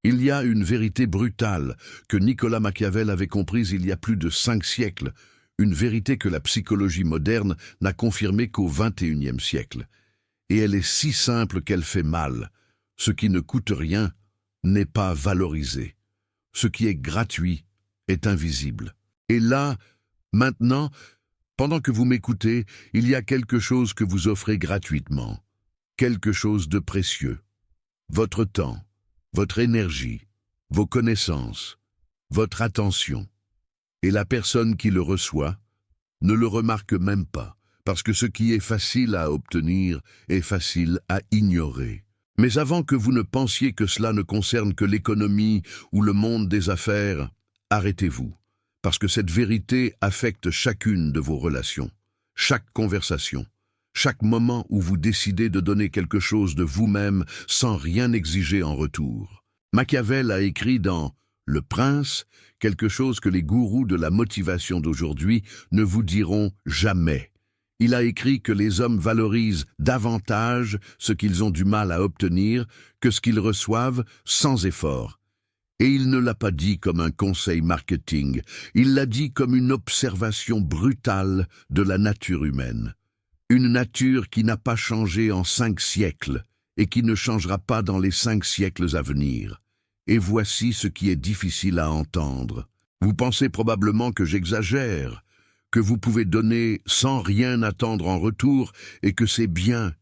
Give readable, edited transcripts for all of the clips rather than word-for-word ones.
Il y a une vérité brutale que Nicolas Machiavel avait comprise il y a plus de 5 siècles, une vérité que la psychologie moderne n'a confirmée qu'au XXIe siècle. Et elle est si simple qu'elle fait mal. Ce qui ne coûte rien n'est pas valorisé. Ce qui est gratuit est invisible. Et là, maintenant, pendant que vous m'écoutez, il y a quelque chose que vous offrez gratuitement. Quelque chose de précieux. Votre temps, votre énergie, vos connaissances, votre attention. Et la personne qui le reçoit ne le remarque même pas, parce que ce qui est facile à obtenir est facile à ignorer. Mais avant que vous ne pensiez que cela ne concerne que l'économie ou le monde des affaires, arrêtez-vous, parce que cette vérité affecte chacune de vos relations, chaque conversation, chaque moment où vous décidez de donner quelque chose de vous-même sans rien exiger en retour. Machiavel a écrit dans Le Prince quelque chose que les gourous de la motivation d'aujourd'hui ne vous diront jamais. Il a écrit que les hommes valorisent davantage ce qu'ils ont du mal à obtenir que ce qu'ils reçoivent sans effort. Et il ne l'a pas dit comme un conseil marketing, il l'a dit comme une observation brutale de la nature humaine. Une nature qui n'a pas changé en 5 siècles et qui ne changera pas dans les 5 siècles à venir. Et voici ce qui est difficile à entendre. Vous pensez probablement que j'exagère, que vous pouvez donner sans rien attendre en retour et que c'est bien,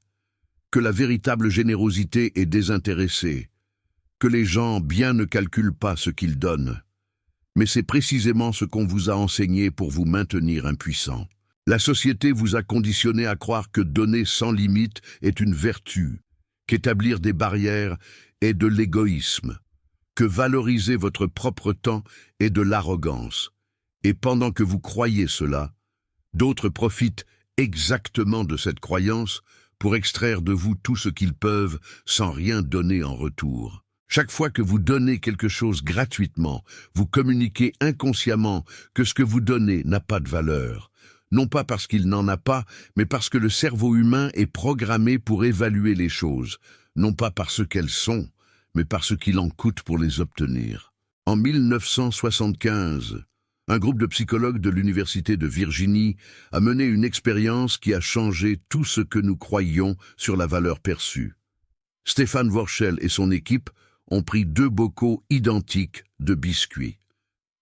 que la véritable générosité est désintéressée, que les gens bien ne calculent pas ce qu'ils donnent. Mais c'est précisément ce qu'on vous a enseigné pour vous maintenir impuissant. La société vous a conditionné à croire que donner sans limite est une vertu, qu'établir des barrières est de l'égoïsme, que valoriser votre propre temps est de l'arrogance. Et pendant que vous croyez cela, d'autres profitent exactement de cette croyance pour extraire de vous tout ce qu'ils peuvent sans rien donner en retour. Chaque fois que vous donnez quelque chose gratuitement, vous communiquez inconsciemment que ce que vous donnez n'a pas de valeur. Non pas parce qu'il n'en a pas, mais parce que le cerveau humain est programmé pour évaluer les choses, non pas par ce qu'elles sont, mais par ce qu'il en coûte pour les obtenir. En 1975, un groupe de psychologues de l'Université de Virginie a mené une expérience qui a changé tout ce que nous croyions sur la valeur perçue. Stéphane Worschel et son équipe ont pris 2 bocaux identiques de biscuits.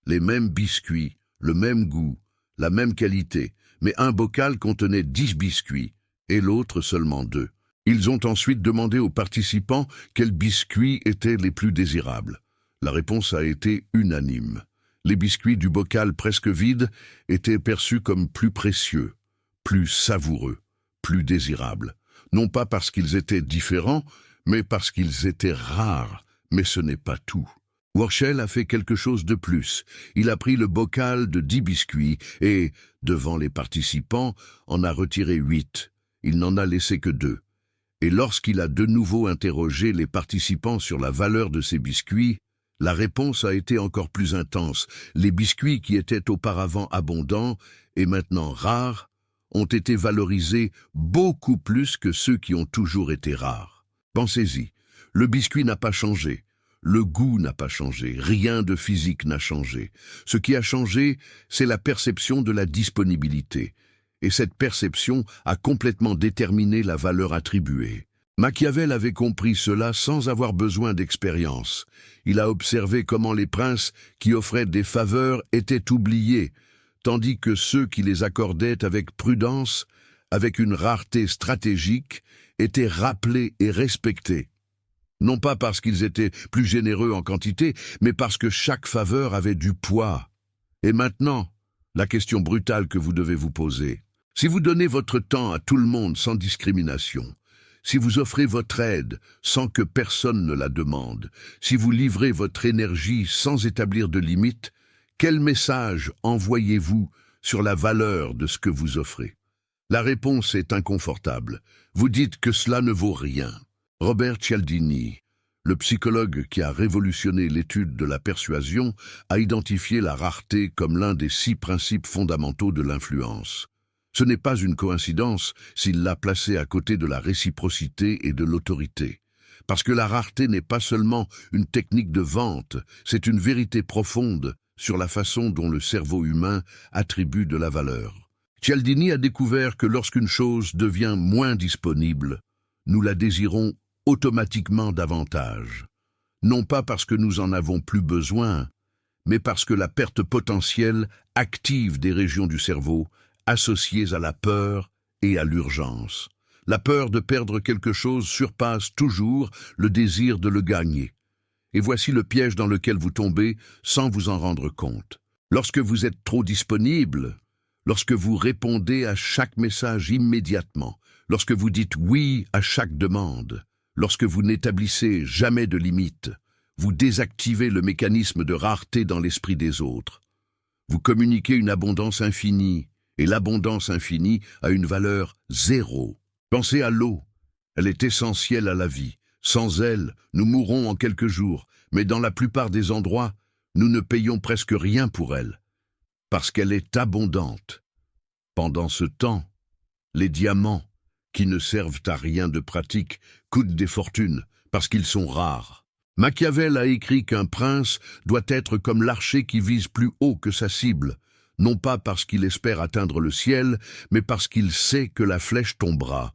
Les mêmes biscuits, le même goût, la même qualité, mais un bocal contenait 10 biscuits et l'autre seulement 2. Ils ont ensuite demandé aux participants quels biscuits étaient les plus désirables. La réponse a été unanime. Les biscuits du bocal presque vide étaient perçus comme plus précieux, plus savoureux, plus désirables. Non pas parce qu'ils étaient différents, mais parce qu'ils étaient rares. Mais ce n'est pas tout. Worschel a fait quelque chose de plus. Il a pris le bocal de 10 biscuits et, devant les participants, en a retiré 8. Il n'en a laissé que 2. Et lorsqu'il a de nouveau interrogé les participants sur la valeur de ces biscuits, la réponse a été encore plus intense. Les biscuits qui étaient auparavant abondants et maintenant rares ont été valorisés beaucoup plus que ceux qui ont toujours été rares. Pensez-y, le biscuit n'a pas changé. Le goût n'a pas changé, rien de physique n'a changé. Ce qui a changé, c'est la perception de la disponibilité. Et cette perception a complètement déterminé la valeur attribuée. Machiavel avait compris cela sans avoir besoin d'expérience. Il a observé comment les princes qui offraient des faveurs étaient oubliés, tandis que ceux qui les accordaient avec prudence, avec une rareté stratégique, étaient rappelés et respectés. Non pas parce qu'ils étaient plus généreux en quantité, mais parce que chaque faveur avait du poids. Et maintenant, la question brutale que vous devez vous poser. Si vous donnez votre temps à tout le monde sans discrimination, si vous offrez votre aide sans que personne ne la demande, si vous livrez votre énergie sans établir de limites, quel message envoyez-vous sur la valeur de ce que vous offrez? La réponse est inconfortable. Vous dites que cela ne vaut rien. Robert Cialdini, le psychologue qui a révolutionné l'étude de la persuasion, a identifié la rareté comme l'un des 6 principes fondamentaux de l'influence. Ce n'est pas une coïncidence s'il l'a placé à côté de la réciprocité et de l'autorité. Parce que la rareté n'est pas seulement une technique de vente, c'est une vérité profonde sur la façon dont le cerveau humain attribue de la valeur. Cialdini a découvert que lorsqu'une chose devient moins disponible, nous la désirons automatiquement davantage. Non pas parce que nous en avons plus besoin, mais parce que la perte potentielle active des régions du cerveau associées à la peur et à l'urgence. La peur de perdre quelque chose surpasse toujours le désir de le gagner. Et voici le piège dans lequel vous tombez sans vous en rendre compte. Lorsque vous êtes trop disponible, lorsque vous répondez à chaque message immédiatement, lorsque vous dites oui à chaque demande, lorsque vous n'établissez jamais de limites, vous désactivez le mécanisme de rareté dans l'esprit des autres. Vous communiquez une abondance infinie, et l'abondance infinie a une valeur zéro. Pensez à l'eau. Elle est essentielle à la vie. Sans elle, nous mourrons en quelques jours, mais dans la plupart des endroits, nous ne payons presque rien pour elle, parce qu'elle est abondante. Pendant ce temps, les diamants, qui ne servent à rien de pratique, coûtent des fortunes, parce qu'ils sont rares. Machiavel a écrit qu'un prince doit être comme l'archer qui vise plus haut que sa cible, non pas parce qu'il espère atteindre le ciel, mais parce qu'il sait que la flèche tombera.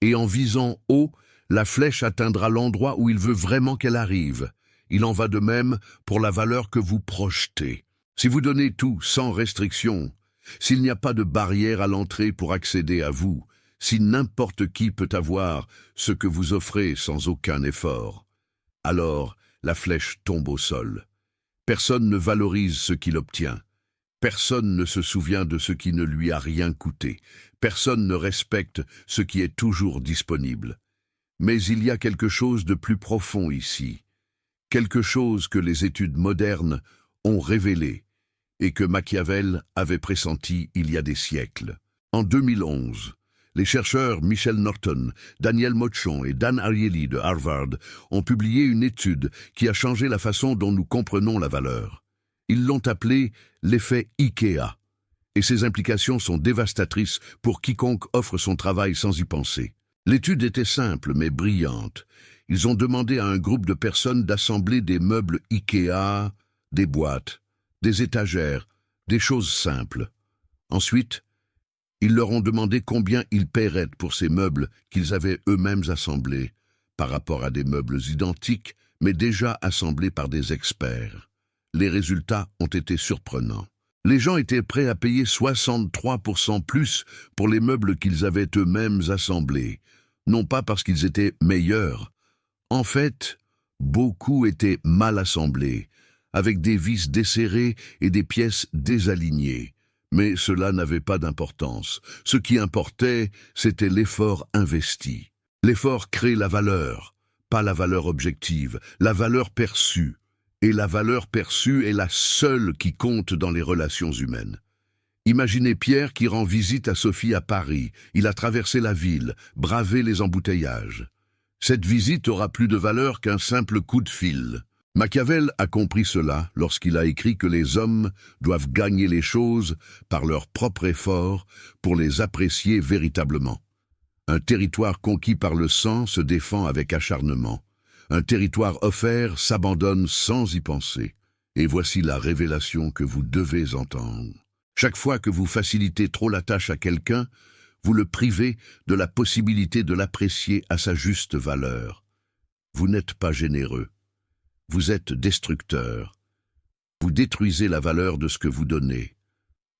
Et en visant haut, la flèche atteindra l'endroit où il veut vraiment qu'elle arrive. Il en va de même pour la valeur que vous projetez. Si vous donnez tout sans restriction, s'il n'y a pas de barrière à l'entrée pour accéder à vous, si n'importe qui peut avoir ce que vous offrez sans aucun effort, alors la flèche tombe au sol. Personne ne valorise ce qu'il obtient. Personne ne se souvient de ce qui ne lui a rien coûté. Personne ne respecte ce qui est toujours disponible. Mais il y a quelque chose de plus profond ici. Quelque chose que les études modernes ont révélé et que Machiavel avait pressenti il y a des siècles. En 2011, les chercheurs Michel Norton, Daniel Mochon et Dan Ariely de Harvard ont publié une étude qui a changé la façon dont nous comprenons la valeur. Ils l'ont appelé l'effet IKEA, et ses implications sont dévastatrices pour quiconque offre son travail sans y penser. L'étude était simple mais brillante. Ils ont demandé à un groupe de personnes d'assembler des meubles IKEA, des boîtes, des étagères, des choses simples. Ensuite, ils leur ont demandé combien ils paieraient pour ces meubles qu'ils avaient eux-mêmes assemblés, par rapport à des meubles identiques, mais déjà assemblés par des experts. Les résultats ont été surprenants. Les gens étaient prêts à payer 63% plus pour les meubles qu'ils avaient eux-mêmes assemblés, non pas parce qu'ils étaient meilleurs. En fait, beaucoup étaient mal assemblés, avec des vis desserrées et des pièces désalignées. Mais cela n'avait pas d'importance. Ce qui importait, c'était l'effort investi. L'effort crée la valeur, pas la valeur objective, la valeur perçue. Et la valeur perçue est la seule qui compte dans les relations humaines. Imaginez Pierre qui rend visite à Sophie à Paris. Il a traversé la ville, bravé les embouteillages. Cette visite aura plus de valeur qu'un simple coup de fil. Machiavel a compris cela lorsqu'il a écrit que les hommes doivent gagner les choses par leur propre effort pour les apprécier véritablement. Un territoire conquis par le sang se défend avec acharnement. Un territoire offert s'abandonne sans y penser. Et voici la révélation que vous devez entendre. Chaque fois que vous facilitez trop la tâche à quelqu'un, vous le privez de la possibilité de l'apprécier à sa juste valeur. Vous n'êtes pas généreux. Vous êtes destructeur. Vous détruisez la valeur de ce que vous donnez,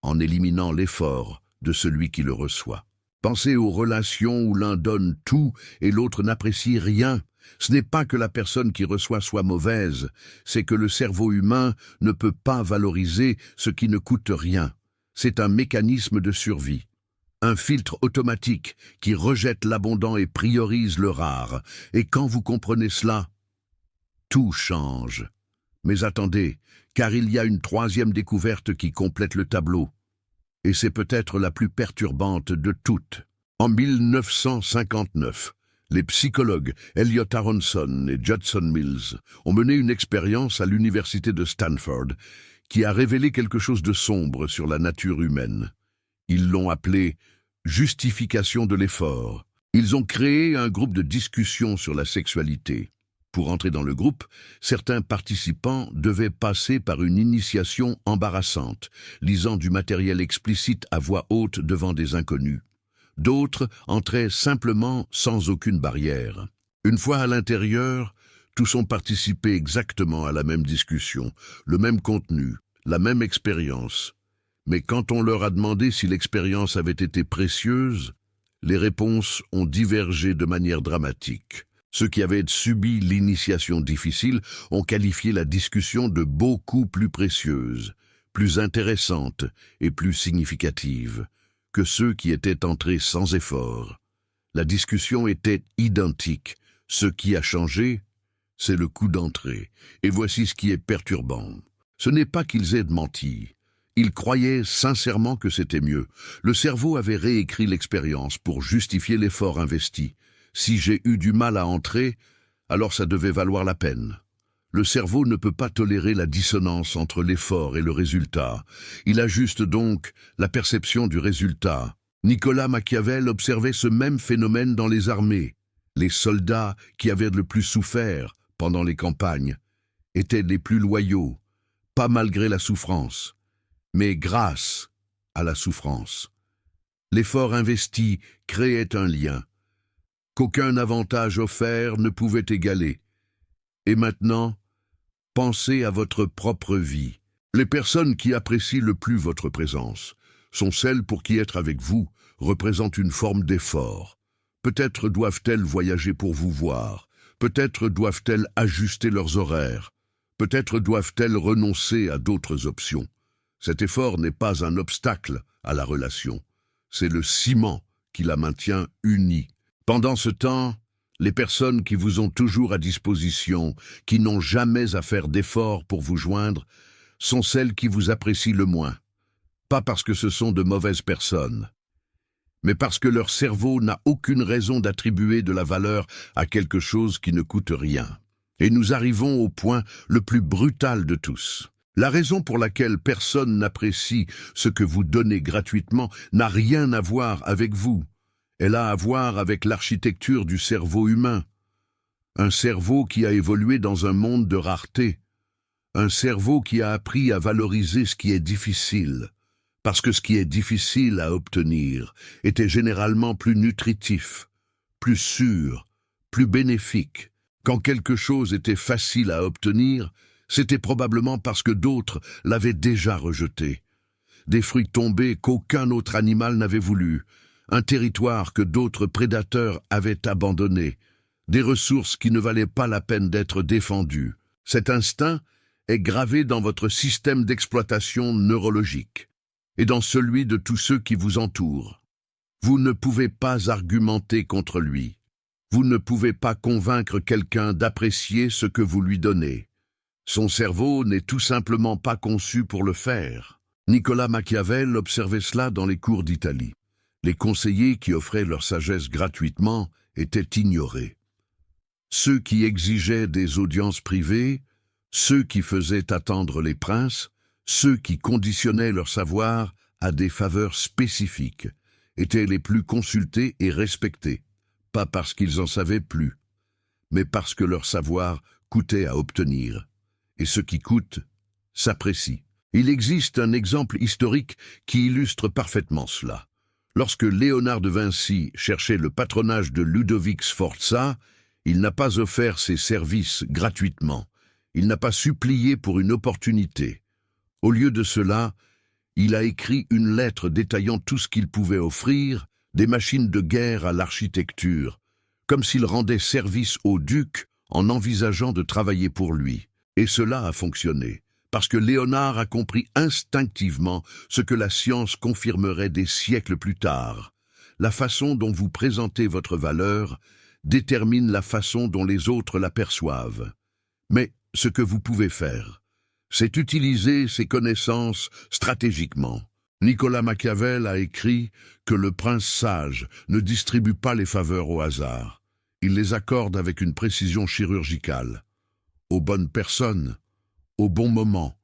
en éliminant l'effort de celui qui le reçoit. Pensez aux relations où l'un donne tout et l'autre n'apprécie rien. Ce n'est pas que la personne qui reçoit soit mauvaise, c'est que le cerveau humain ne peut pas valoriser ce qui ne coûte rien. C'est un mécanisme de survie. Un filtre automatique qui rejette l'abondant et priorise le rare. Et quand vous comprenez cela, tout change. Mais attendez, car il y a une troisième découverte qui complète le tableau. Et c'est peut-être la plus perturbante de toutes. En 1959, les psychologues Elliot Aronson et Judson Mills ont mené une expérience à l'université de Stanford qui a révélé quelque chose de sombre sur la nature humaine. Ils l'ont appelée « justification de l'effort ». Ils ont créé un groupe de discussion sur la sexualité. Pour entrer dans le groupe, certains participants devaient passer par une initiation embarrassante, lisant du matériel explicite à voix haute devant des inconnus. D'autres entraient simplement sans aucune barrière. Une fois à l'intérieur, tous ont participé exactement à la même discussion, le même contenu, la même expérience. Mais quand on leur a demandé si l'expérience avait été précieuse, les réponses ont divergé de manière dramatique. Ceux qui avaient subi l'initiation difficile ont qualifié la discussion de beaucoup plus précieuse, plus intéressante et plus significative que ceux qui étaient entrés sans effort. La discussion était identique. Ce qui a changé, c'est le coup d'entrée. Et voici ce qui est perturbant. Ce n'est pas qu'ils aient menti. Ils croyaient sincèrement que c'était mieux. Le cerveau avait réécrit l'expérience pour justifier l'effort investi. Si j'ai eu du mal à entrer, alors ça devait valoir la peine. Le cerveau ne peut pas tolérer la dissonance entre l'effort et le résultat. Il ajuste donc la perception du résultat. Nicolas Machiavel observait ce même phénomène dans les armées. Les soldats qui avaient le plus souffert pendant les campagnes étaient les plus loyaux, pas malgré la souffrance, mais grâce à la souffrance. L'effort investi créait un lien qu'aucun avantage offert ne pouvait égaler. Et maintenant, pensez à votre propre vie. Les personnes qui apprécient le plus votre présence sont celles pour qui être avec vous représente une forme d'effort. Peut-être doivent-elles voyager pour vous voir, peut-être doivent-elles ajuster leurs horaires, peut-être doivent-elles renoncer à d'autres options. Cet effort n'est pas un obstacle à la relation, c'est le ciment qui la maintient unie. Pendant ce temps, les personnes qui vous ont toujours à disposition, qui n'ont jamais à faire d'efforts pour vous joindre, sont celles qui vous apprécient le moins. Pas parce que ce sont de mauvaises personnes, mais parce que leur cerveau n'a aucune raison d'attribuer de la valeur à quelque chose qui ne coûte rien. Et nous arrivons au point le plus brutal de tous. La raison pour laquelle personne n'apprécie ce que vous donnez gratuitement n'a rien à voir avec vous. Elle a à voir avec l'architecture du cerveau humain. Un cerveau qui a évolué dans un monde de rareté. Un cerveau qui a appris à valoriser ce qui est difficile. Parce que ce qui est difficile à obtenir était généralement plus nutritif, plus sûr, plus bénéfique. Quand quelque chose était facile à obtenir, c'était probablement parce que d'autres l'avaient déjà rejeté. Des fruits tombés qu'aucun autre animal n'avait voulu, un territoire que d'autres prédateurs avaient abandonné, des ressources qui ne valaient pas la peine d'être défendues. Cet instinct est gravé dans votre système d'exploitation neurologique et dans celui de tous ceux qui vous entourent. Vous ne pouvez pas argumenter contre lui. Vous ne pouvez pas convaincre quelqu'un d'apprécier ce que vous lui donnez. Son cerveau n'est tout simplement pas conçu pour le faire. Nicolas Machiavel observait cela dans les cours d'Italie. Les conseillers qui offraient leur sagesse gratuitement étaient ignorés. Ceux qui exigeaient des audiences privées, ceux qui faisaient attendre les princes, ceux qui conditionnaient leur savoir à des faveurs spécifiques, étaient les plus consultés et respectés, pas parce qu'ils en savaient plus, mais parce que leur savoir coûtait à obtenir. Et ce qui coûte s'apprécie. Il existe un exemple historique qui illustre parfaitement cela. Lorsque Léonard de Vinci cherchait le patronage de Ludovic Sforza, il n'a pas offert ses services gratuitement. Il n'a pas supplié pour une opportunité. Au lieu de cela, il a écrit une lettre détaillant tout ce qu'il pouvait offrir, des machines de guerre à l'architecture, comme s'il rendait service au duc en envisageant de travailler pour lui. Et cela a fonctionné, parce que Léonard a compris instinctivement ce que la science confirmerait des siècles plus tard. La façon dont vous présentez votre valeur détermine la façon dont les autres la perçoivent. Mais ce que vous pouvez faire, c'est utiliser ces connaissances stratégiquement. Nicolas Machiavel a écrit que le prince sage ne distribue pas les faveurs au hasard. Il les accorde avec une précision chirurgicale, aux bonnes personnes, au bon moment,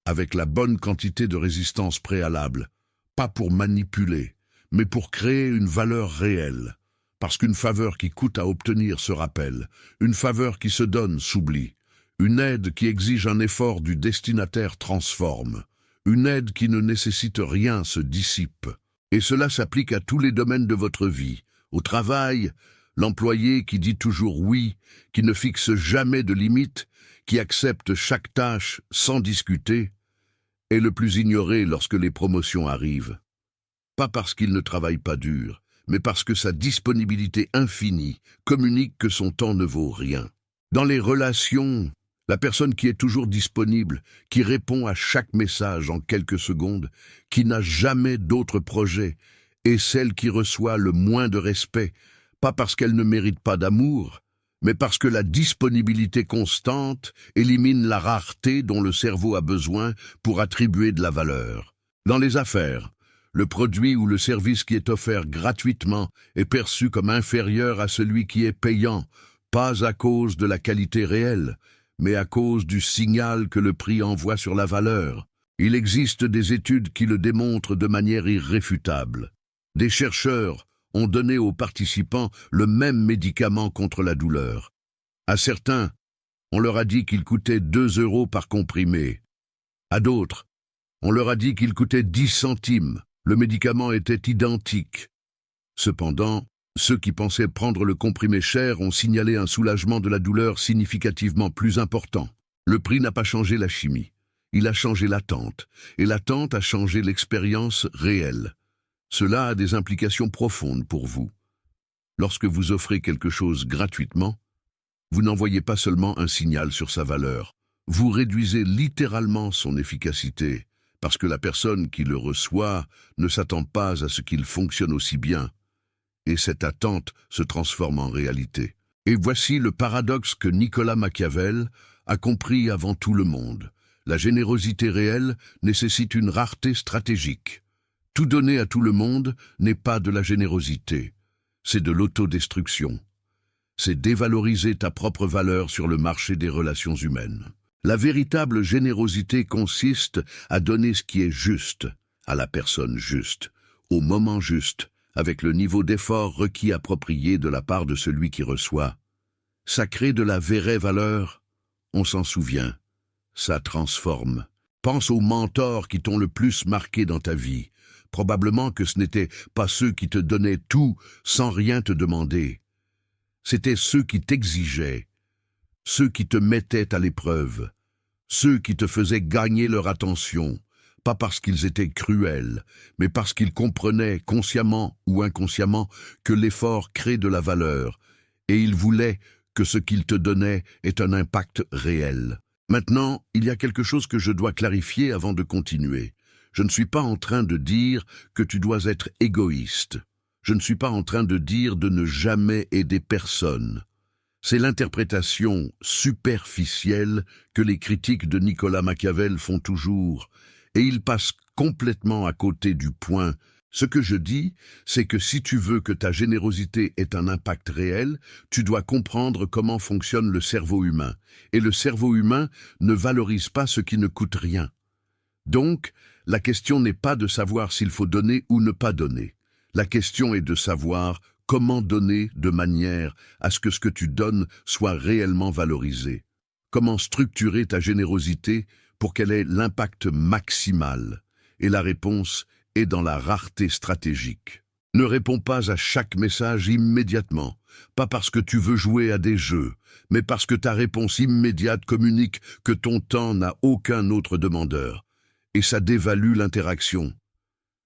avec la bonne quantité de résistance préalable, pas pour manipuler, mais pour créer une valeur réelle. Parce qu'une faveur qui coûte à obtenir se rappelle, une faveur qui se donne s'oublie, une aide qui exige un effort du destinataire transforme, une aide qui ne nécessite rien se dissipe. Et cela s'applique à tous les domaines de votre vie. Au travail, l'employé qui dit toujours oui, qui ne fixe jamais de limites, qui accepte chaque tâche sans discuter, est le plus ignoré lorsque les promotions arrivent. Pas parce qu'il ne travaille pas dur, mais parce que sa disponibilité infinie communique que son temps ne vaut rien. Dans les relations, la personne qui est toujours disponible, qui répond à chaque message en quelques secondes, qui n'a jamais d'autre projet, est celle qui reçoit le moins de respect, pas parce qu'elle ne mérite pas d'amour, mais parce que la disponibilité constante élimine la rareté dont le cerveau a besoin pour attribuer de la valeur. Dans les affaires, le produit ou le service qui est offert gratuitement est perçu comme inférieur à celui qui est payant, pas à cause de la qualité réelle, mais à cause du signal que le prix envoie sur la valeur. Il existe des études qui le démontrent de manière irréfutable. Des chercheurs ont donné aux participants le même médicament contre la douleur. À certains, on leur a dit qu'il coûtait 2 € par comprimé. À d'autres, on leur a dit qu'il coûtait 10 centimes. Le médicament était identique. Cependant, ceux qui pensaient prendre le comprimé cher ont signalé un soulagement de la douleur significativement plus important. Le prix n'a pas changé la chimie. Il a changé l'attente, et l'attente a changé l'expérience réelle. Cela a des implications profondes pour vous. Lorsque vous offrez quelque chose gratuitement, vous n'envoyez pas seulement un signal sur sa valeur, vous réduisez littéralement son efficacité, parce que la personne qui le reçoit ne s'attend pas à ce qu'il fonctionne aussi bien, et cette attente se transforme en réalité. Et voici le paradoxe que Nicolas Machiavel a compris avant tout le monde. La générosité réelle nécessite une rareté stratégique. Tout donner à tout le monde n'est pas de la générosité, c'est de l'autodestruction. C'est dévaloriser ta propre valeur sur le marché des relations humaines. La véritable générosité consiste à donner ce qui est juste, à la personne juste, au moment juste, avec le niveau d'effort requis approprié de la part de celui qui reçoit. Ça crée de la vraie valeur, on s'en souvient, ça transforme. Pense aux mentors qui t'ont le plus marqué dans ta vie. Probablement que ce n'étaient pas ceux qui te donnaient tout sans rien te demander. C'étaient ceux qui t'exigeaient, ceux qui te mettaient à l'épreuve, ceux qui te faisaient gagner leur attention, pas parce qu'ils étaient cruels, mais parce qu'ils comprenaient, consciemment ou inconsciemment, que l'effort crée de la valeur, et ils voulaient que ce qu'ils te donnaient ait un impact réel. Maintenant, il y a quelque chose que je dois clarifier avant de continuer. Je ne suis pas en train de dire que tu dois être égoïste. Je ne suis pas en train de dire de ne jamais aider personne. C'est l'interprétation superficielle que les critiques de Nicolas Machiavel font toujours, et ils passent complètement à côté du point. Ce que je dis, c'est que si tu veux que ta générosité ait un impact réel, tu dois comprendre comment fonctionne le cerveau humain. Et le cerveau humain ne valorise pas ce qui ne coûte rien. Donc, la question n'est pas de savoir s'il faut donner ou ne pas donner. La question est de savoir comment donner de manière à ce que tu donnes soit réellement valorisé. Comment structurer ta générosité pour qu'elle ait l'impact maximal. Et la réponse est dans la rareté stratégique. Ne réponds pas à chaque message immédiatement, pas parce que tu veux jouer à des jeux, mais parce que ta réponse immédiate communique que ton temps n'a aucun autre demandeur. Et ça dévalue l'interaction.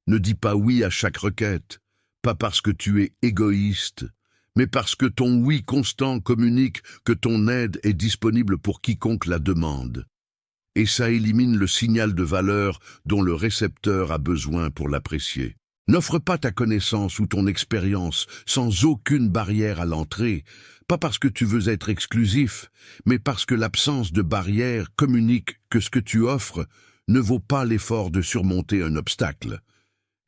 Ne dis pas oui à chaque requête, pas parce que tu es égoïste, mais parce que ton oui constant communique que ton aide est disponible pour quiconque la demande. Et ça élimine le signal de valeur dont le récepteur a besoin pour l'apprécier. N'offre pas ta connaissance ou ton expérience sans aucune barrière à l'entrée, pas parce que tu veux être exclusif, mais parce que l'absence de barrière communique que ce que tu offres ne vaut pas l'effort de surmonter un obstacle.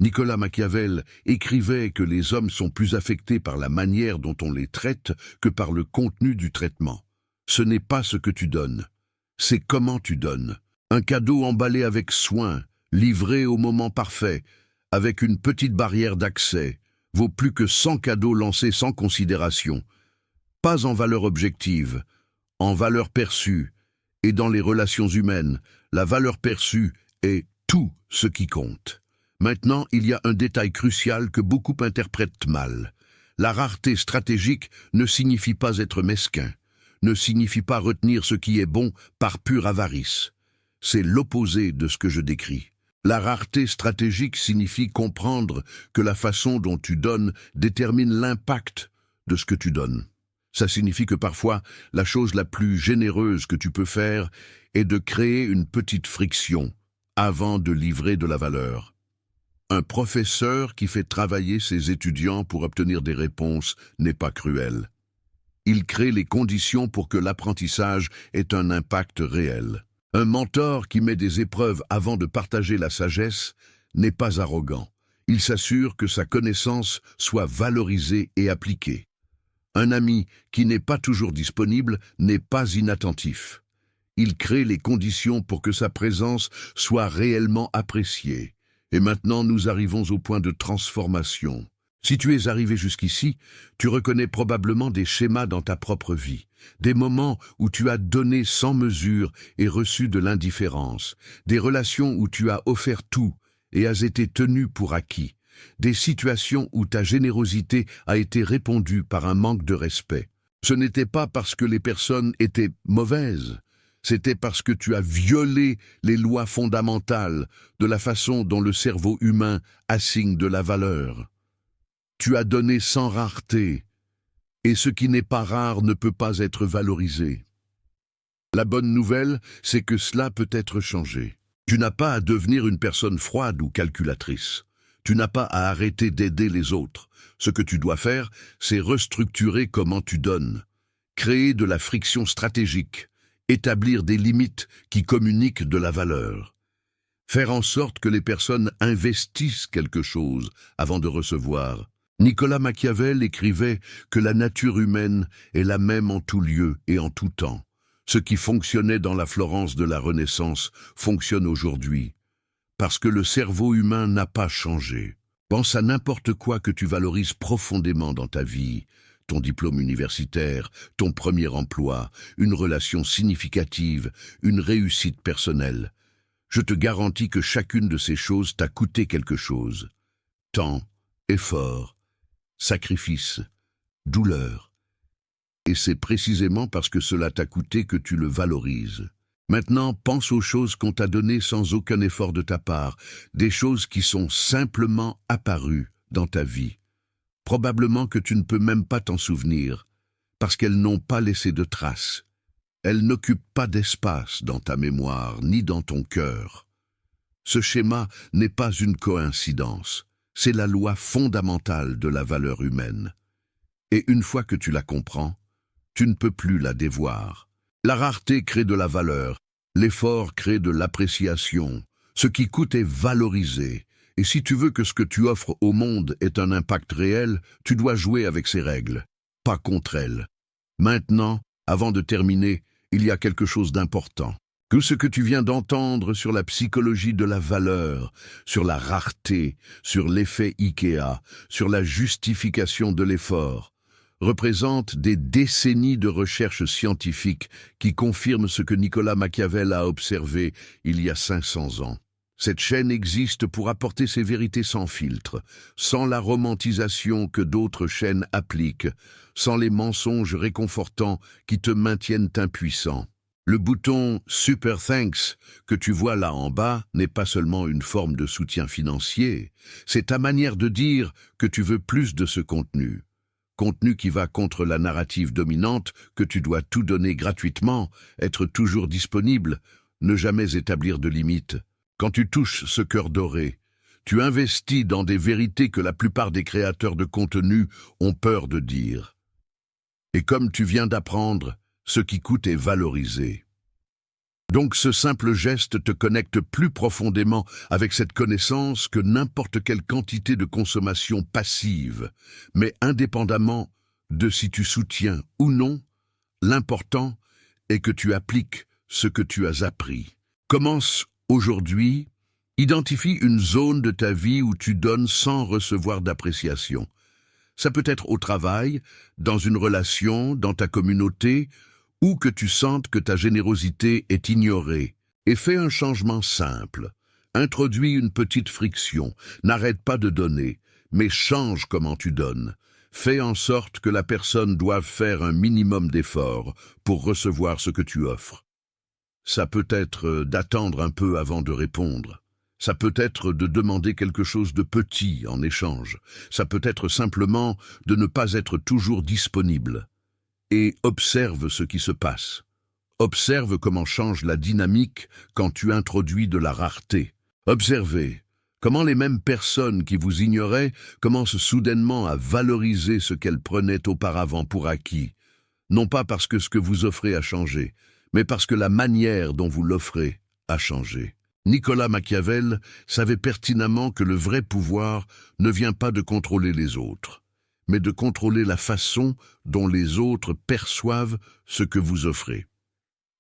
Nicolas Machiavel écrivait que les hommes sont plus affectés par la manière dont on les traite que par le contenu du traitement. Ce n'est pas ce que tu donnes, c'est comment tu donnes. Un cadeau emballé avec soin, livré au moment parfait, avec une petite barrière d'accès, vaut plus que 100 cadeaux lancés sans considération. Pas en valeur objective, en valeur perçue. Et dans les relations humaines, la valeur perçue est tout ce qui compte. Maintenant, il y a un détail crucial que beaucoup interprètent mal. La rareté stratégique ne signifie pas être mesquin, ne signifie pas retenir ce qui est bon par pure avarice. C'est l'opposé de ce que je décris. La rareté stratégique signifie comprendre que la façon dont tu donnes détermine l'impact de ce que tu donnes. Ça signifie que parfois, la chose la plus généreuse que tu peux faire est de créer une petite friction avant de livrer de la valeur. Un professeur qui fait travailler ses étudiants pour obtenir des réponses n'est pas cruel. Il crée les conditions pour que l'apprentissage ait un impact réel. Un mentor qui met des épreuves avant de partager la sagesse n'est pas arrogant. Il s'assure que sa connaissance soit valorisée et appliquée. Un ami qui n'est pas toujours disponible n'est pas inattentif. Il crée les conditions pour que sa présence soit réellement appréciée. Et maintenant, nous arrivons au point de transformation. Si tu es arrivé jusqu'ici, tu reconnais probablement des schémas dans ta propre vie, des moments où tu as donné sans mesure et reçu de l'indifférence, des relations où tu as offert tout et as été tenu pour acquis, des situations où ta générosité a été répondue par un manque de respect. Ce n'était pas parce que les personnes étaient mauvaises, c'était parce que tu as violé les lois fondamentales de la façon dont le cerveau humain assigne de la valeur. Tu as donné sans rareté, et ce qui n'est pas rare ne peut pas être valorisé. La bonne nouvelle, c'est que cela peut être changé. Tu n'as pas à devenir une personne froide ou calculatrice. Tu n'as pas à arrêter d'aider les autres. Ce que tu dois faire, c'est restructurer comment tu donnes, créer de la friction stratégique, établir des limites qui communiquent de la valeur, faire en sorte que les personnes investissent quelque chose avant de recevoir. Nicolas Machiavel écrivait que la nature humaine est la même en tout lieu et en tout temps. Ce qui fonctionnait dans la Florence de la Renaissance fonctionne aujourd'hui, parce que le cerveau humain n'a pas changé. Pense à n'importe quoi que tu valorises profondément dans ta vie, ton diplôme universitaire, ton premier emploi, une relation significative, une réussite personnelle. Je te garantis que chacune de ces choses t'a coûté quelque chose. Temps, effort, sacrifice, douleur. Et c'est précisément parce que cela t'a coûté que tu le valorises. Maintenant, pense aux choses qu'on t'a données sans aucun effort de ta part, des choses qui sont simplement apparues dans ta vie. Probablement que tu ne peux même pas t'en souvenir, parce qu'elles n'ont pas laissé de traces. Elles n'occupent pas d'espace dans ta mémoire, ni dans ton cœur. Ce schéma n'est pas une coïncidence, c'est la loi fondamentale de la valeur humaine. Et une fois que tu la comprends, tu ne peux plus la dévoir. La rareté crée de la valeur, l'effort crée de l'appréciation, ce qui coûte est valorisé. Et si tu veux que ce que tu offres au monde ait un impact réel, tu dois jouer avec ces règles, pas contre elles. Maintenant, avant de terminer, il y a quelque chose d'important. Tout ce que tu viens d'entendre sur la psychologie de la valeur, sur la rareté, sur l'effet IKEA, sur la justification de l'effort, représente des décennies de recherches scientifiques qui confirment ce que Nicolas Machiavel a observé il y a 500 ans. Cette chaîne existe pour apporter ces vérités sans filtre, sans la romantisation que d'autres chaînes appliquent, sans les mensonges réconfortants qui te maintiennent impuissant. Le bouton « Super Thanks » que tu vois là en bas n'est pas seulement une forme de soutien financier, c'est ta manière de dire que tu veux plus de ce contenu. Contenu qui va contre la narrative dominante que tu dois tout donner gratuitement, être toujours disponible, ne jamais établir de limites. Quand tu touches ce cœur doré, tu investis dans des vérités que la plupart des créateurs de contenu ont peur de dire. Et comme tu viens d'apprendre, ce qui coûte est valorisé. Donc ce simple geste te connecte plus profondément avec cette connaissance que n'importe quelle quantité de consommation passive, mais indépendamment de si tu soutiens ou non, l'important est que tu appliques ce que tu as appris. Commence aujourd'hui, identifie une zone de ta vie où tu donnes sans recevoir d'appréciation. Ça peut être au travail, dans une relation, dans ta communauté, ou que tu sentes que ta générosité est ignorée. Et fais un changement simple. Introduis une petite friction. N'arrête pas de donner, mais change comment tu donnes. Fais en sorte que la personne doive faire un minimum d'efforts pour recevoir ce que tu offres. Ça peut être d'attendre un peu avant de répondre. Ça peut être de demander quelque chose de petit en échange. Ça peut être simplement de ne pas être toujours disponible. Et observe ce qui se passe. Observe comment change la dynamique quand tu introduis de la rareté. Observez comment les mêmes personnes qui vous ignoraient commencent soudainement à valoriser ce qu'elles prenaient auparavant pour acquis. Non pas parce que ce que vous offrez a changé, mais parce que la manière dont vous l'offrez a changé. Nicolas Machiavel savait pertinemment que le vrai pouvoir ne vient pas de contrôler les autres, mais de contrôler la façon dont les autres perçoivent ce que vous offrez.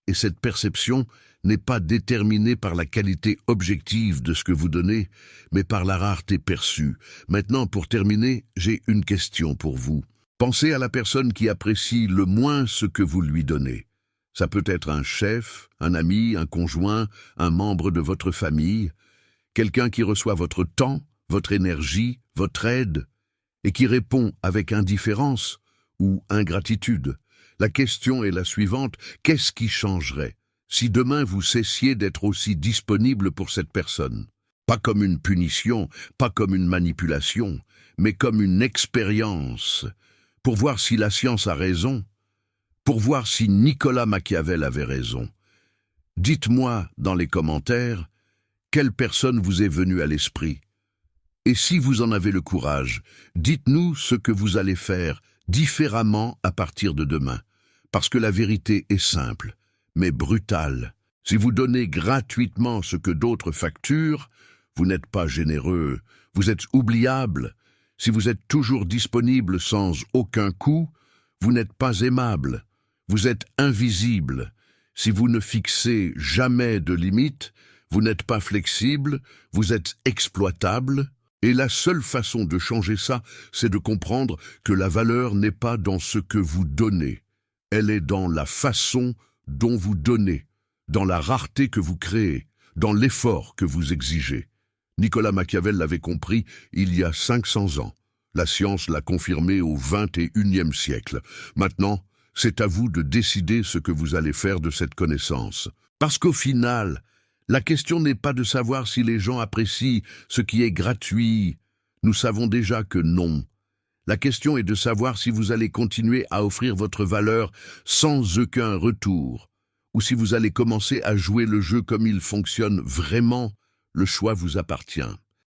Et cette perception n'est pas déterminée par la qualité objective de ce que vous donnez, mais par la rareté perçue. Maintenant, pour terminer, j'ai une question pour vous. Pensez à la personne qui apprécie le moins ce que vous lui donnez. Ça peut être un chef, un ami, un conjoint, un membre de votre famille, quelqu'un qui reçoit votre temps, votre énergie, votre aide, et qui répond avec indifférence ou ingratitude. La question est la suivante, qu'est-ce qui changerait si demain vous cessiez d'être aussi disponible pour cette personne? Pas comme une punition, pas comme une manipulation, mais comme une expérience, pour voir si la science a raison, pour voir si Nicolas Machiavel avait raison. Dites-moi dans les commentaires quelle personne vous est venue à l'esprit. Et si vous en avez le courage, dites-nous ce que vous allez faire différemment à partir de demain. Parce que la vérité est simple, mais brutale. Si vous donnez gratuitement ce que d'autres facturent, vous n'êtes pas généreux, vous êtes oubliable. Si vous êtes toujours disponible sans aucun coût, vous n'êtes pas aimable, vous êtes invisible. Si vous ne fixez jamais de limites, vous n'êtes pas flexible, vous êtes exploitable. Et la seule façon de changer ça, c'est de comprendre que la valeur n'est pas dans ce que vous donnez. Elle est dans la façon dont vous donnez, dans la rareté que vous créez, dans l'effort que vous exigez. Nicolas Machiavel l'avait compris il y a 500 ans. La science l'a confirmé au XXIe siècle. Maintenant, c'est à vous de décider ce que vous allez faire de cette connaissance. Parce qu'au final, la question n'est pas de savoir si les gens apprécient ce qui est gratuit. Nous savons déjà que non. La question est de savoir si vous allez continuer à offrir votre valeur sans aucun retour, ou si vous allez commencer à jouer le jeu comme il fonctionne vraiment. Le choix vous appartient.